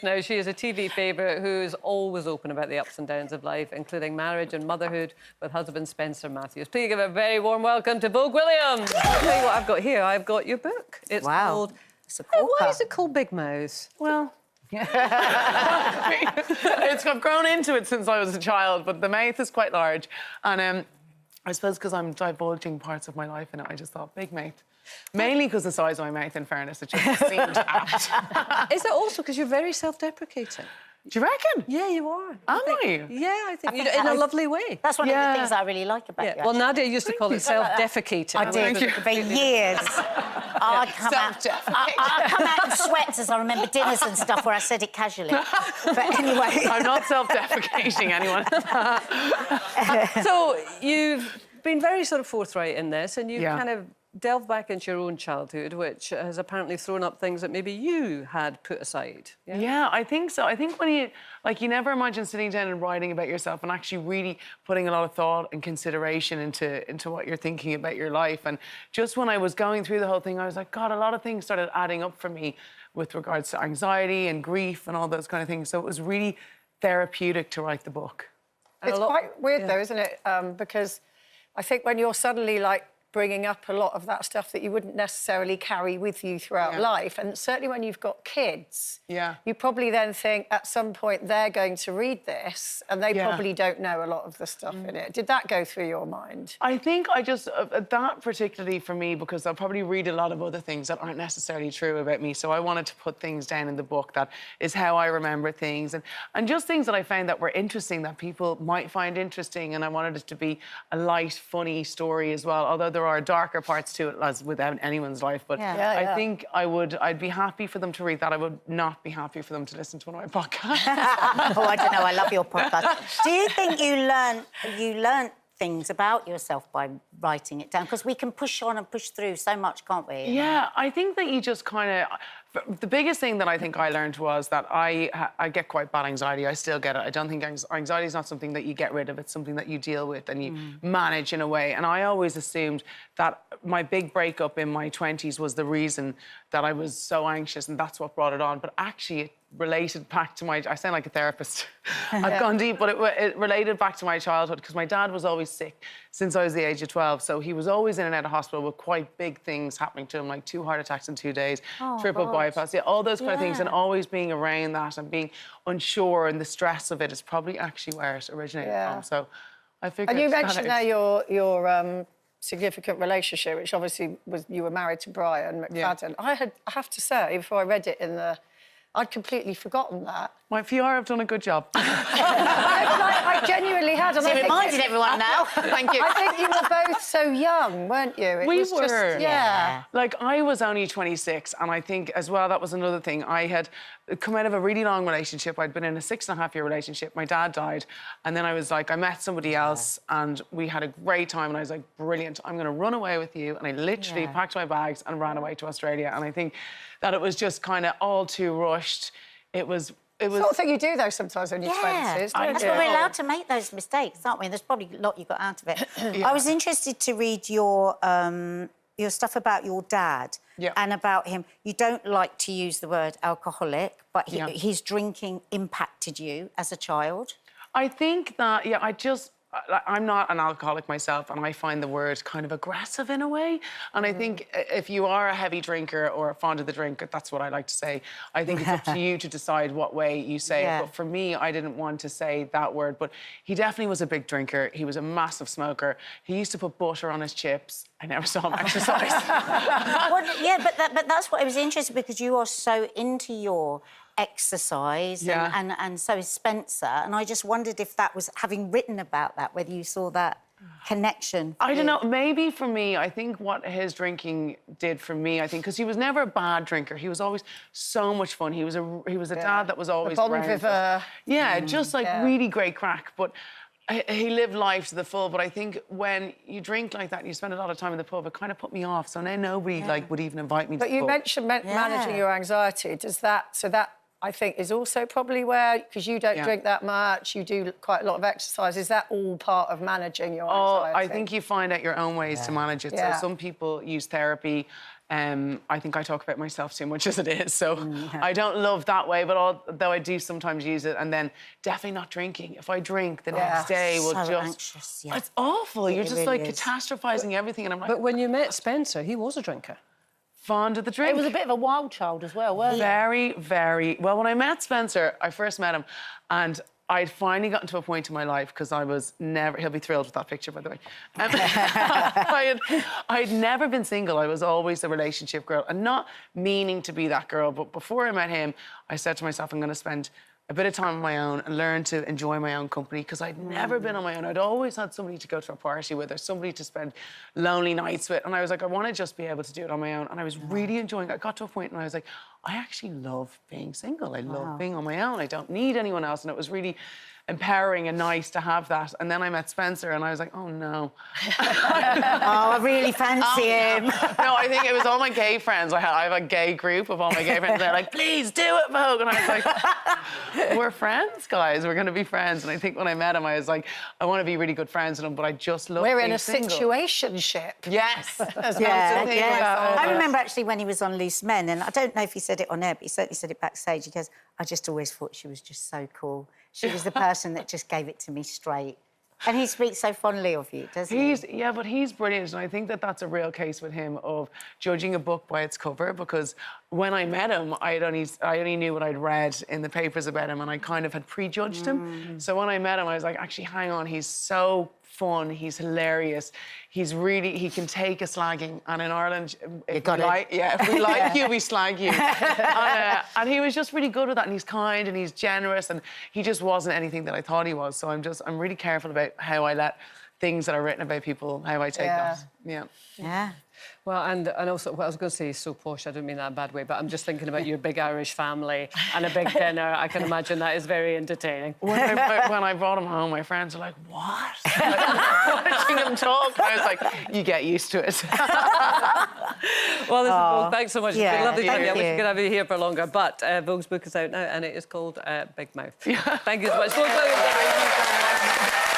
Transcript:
Now, she is a TV favourite who's always open about the ups and downs of life, including marriage and motherhood with husband Spencer Matthews. Please give a very warm welcome to Vogue Williams. I'll tell you what I've got here. I've got your book. It's called... Why is it called Big Mouth? Well... I've grown into it since I was a child, but the mouth is quite large. And I suppose because I'm divulging parts of my life in it, I just thought, big mouth. Mainly because the size of my mouth, in fairness, it just seemed apt. Is it also because you're very self-deprecating? Do you reckon? Yeah, you are. Am I? Yeah, I think you do, in a lovely way. That's one of the things I really like about you. Well, Nadia used to call it self-defecating. I did for years. I'd come out in sweats as I remember dinners and stuff where I said it casually. But anyway... I'm not self-defecating anyone. So you've been very sort of forthright in this, and you've kind of delved back into your own childhood, which has apparently thrown up things that maybe you had put aside. Yeah, I think so. I think when you never imagine sitting down and writing about yourself and actually really putting a lot of thought and consideration into what you're thinking about your life. And just when I was going through the whole thing, I was like, God, a lot of things started adding up for me with regards to anxiety and grief and all those kind of things. So it was really therapeutic to write the book. It's quite weird, though, isn't it? Because I think when you're suddenly, like, bringing up a lot of that stuff that you wouldn't necessarily carry with you throughout life. And certainly when you've got kids, you probably then think at some point they're going to read this and they probably don't know a lot of the stuff in it. Did that go through your mind? I think I just... that particularly for me, because I'll probably read a lot of other things that aren't necessarily true about me, so I wanted to put things down in the book that is how I remember things and just things that I found that were interesting, that people might find interesting, and I wanted it to be a light, funny story as well, although there are darker parts to it, as without anyone's life. But I think I'd be happy for them to read that. I would not be happy for them to listen to one of my podcasts. Oh, I don't know. I love your podcast. Do you think you learned things about yourself by writing it down? Because we can push on and push through so much, can't we? Yeah, I think that you just kind of... The biggest thing that I think I learned was that I get quite bad anxiety. I still get it. I don't think anxiety is not something that you get rid of. It's something that you deal with and you manage in a way. And I always assumed that my big breakup in my 20s was the reason that I was so anxious, and that's what brought it on. But actually, it related back to my... I sound like a therapist. I've gone deep, but it related back to my childhood, because my dad was always sick since I was the age of 12. So he was always in and out of hospital with quite big things happening to him, like 2 heart attacks in 2 days, triple bypass, all those kind of things. And always being around that and being unsure, and the stress of it is probably actually where it originated from. So I figured... And you mentioned there your significant relationship, which obviously was... You were married to Brian McFadden. I have to say, before I read it in the... I'd completely forgotten that. My PR have done a good job. I genuinely had. And so you reminded everyone now. Thank you. I think you were both so young, weren't you? We were. Just, Like, I was only 26, and I think, as well, that was another thing. I had come out of a really long relationship. I'd been in a 6.5-year relationship. My dad died, and then I was like, I met somebody else, and we had a great time, and I was like, brilliant, I'm going to run away with you. And I literally packed my bags and ran away to Australia. And I think that it was just kind of all too rushed. It was... It's the sort of thing you do, though, sometimes when you're 20s, don't That's you? why we're allowed to make those mistakes, aren't we? And there's probably a lot you got out of it. I was interested to read your stuff about your dad and about him. You don't like to use the word alcoholic, but his drinking impacted you as a child. I think that, I'm not an alcoholic myself, and I find the word kind of aggressive in a way. And I think if you are a heavy drinker or fond of the drink, that's what I like to say. I think it's up to you to decide what way you say it. But for me, I didn't want to say that word. But he definitely was a big drinker. He was a massive smoker. He used to put butter on his chips. I never saw him exercise. But that's what I was interested, because you are so into your exercise and so is Spencer, and I just wondered if that was, having written about that, whether you saw that connection. I don't know, maybe for me, I think what his drinking did for me, I think, because he was never a bad drinker, he was always so much fun. He was a dad that was always around. Just like really great crack. But he lived life to the full. But I think when you drink like that and you spend a lot of time in the pub, it kind of put me off. So now nobody would even invite me to the pub. But you mentioned managing your anxiety. Does that... So that, I think, is also probably where... Because you don't drink that much, you do quite a lot of exercise. Is that all part of managing your anxiety? I think you find out your own ways to manage it. So some people use therapy. I think I talk about myself too much as it is, so I don't love that way, but though I do sometimes use it. And then definitely not drinking. If I drink, the next day will so just... anxious, yeah. It's awful. You're just really like is. catastrophizing everything, and I'm like... But when you met Spencer, he was a drinker. Fond of the drink. He was a bit of a wild child as well, weren't he? Very, very... Well, when I met Spencer, I first met him, and I'd finally gotten to a point in my life, because I was never... He'll be thrilled with that picture, by the way. I'd never been single. I was always a relationship girl, and not meaning to be that girl, but before I met him, I said to myself, I'm going to spend a bit of time on my own and learn to enjoy my own company, because I'd never been on my own. I'd always had somebody to go to a party with, or somebody to spend lonely nights with, and I was like, I want to just be able to do it on my own. And I was really enjoying it. I got to a point and I was like, I actually love being single. I love being on my own. I don't need anyone else. And it was really empowering and nice to have that. And then I met Spencer and I was like, oh no. Oh, I really fancy him. No, I think it was all my gay friends. I have a gay group of all my gay friends. They're like, please do it, Vogue. And I was like, we're friends, guys. We're going to be friends. And I think when I met him, I was like, I want to be really good friends with him, but I just love We're being in a single. situationship. Yes. Yeah. I remember actually when he was on Loose Men, and I don't know if he said it on air, but he certainly said it backstage. He goes, I just always thought she was just so cool. She was the person that just gave it to me straight. And he speaks so fondly of you, doesn't he? Yeah, but he's brilliant, and I think that that's a real case with him of judging a book by its cover, because when I met him, I only knew what I'd read in the papers about him, and I kind of had prejudged him. So when I met him, I was like, actually, hang on, he's so fun, he's hilarious, he can take a slagging, and in Ireland, if we like you, we slag you. And he was just really good with that, and he's kind and he's generous, and he just wasn't anything that I thought he was. So I'm really careful about how I let things that are written about people, how I take that. Yeah. Well, and also, what I was going to say is so posh, I don't mean that in a bad way, but I'm just thinking about your big Irish family and a big dinner. I can imagine that is very entertaining. When I brought him home, my friends were like, what? Watching him talk. I was like, you get used to it. Well, listen, Vogue, thanks so much. Yeah, It's been lovely to thank hear you. I wish you. we could have you here for longer, but Vogue's book is out now and it is called Big Mouth. Thank you so much. Vogue Williams, everybody.